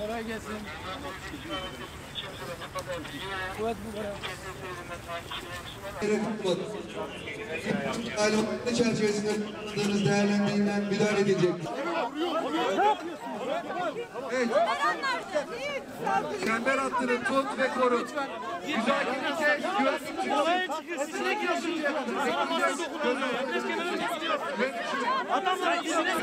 Kolay gelsin. Kuvvet bu kadar. Ayrılıklı çerçevesinde kullandığınız değerlendiğinden müdahale edilecek. Evet. Çember hattını tut ve koru. Müzakerece güvenlik Olaya çıkıyor. Siz ne giriyorsunuz? Adamlar içine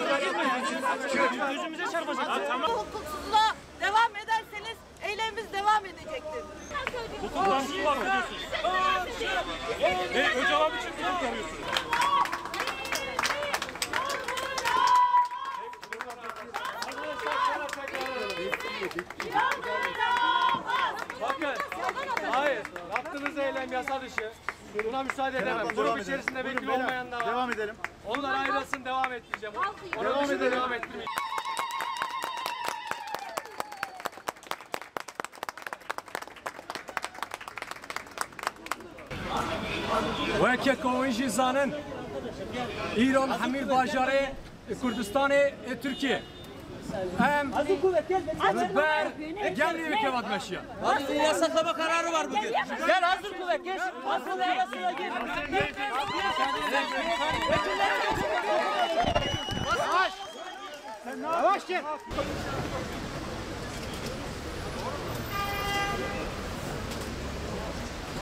gözümüze çarpacak. Tamam. Hukuksuzluğa devam ederseniz eylemimiz devam edecektir. Hukuksuzluğa mı bahsediyorsunuz? Öcalan için mi kurtarıyorsunuz? Bakın, hayır, yaptığınız eylem yasa dışı. Buna müsaade edemem. Grup içerisinde vekil olmayanlar var. Devam edelim. Onlar ayrılsın, devam etmeyeceğim. Onun dışında devam ettirmeyeceğim. وەکێ کۆوەیژی زانن ئیران هەمیر باژارێ کوردستانê Türkiye em ber gelmeyi beklevat meşya. Yasaklama kararı var bugün. Gel hazır kuvvet geç. Asıl arasına gir. Yavaş gel.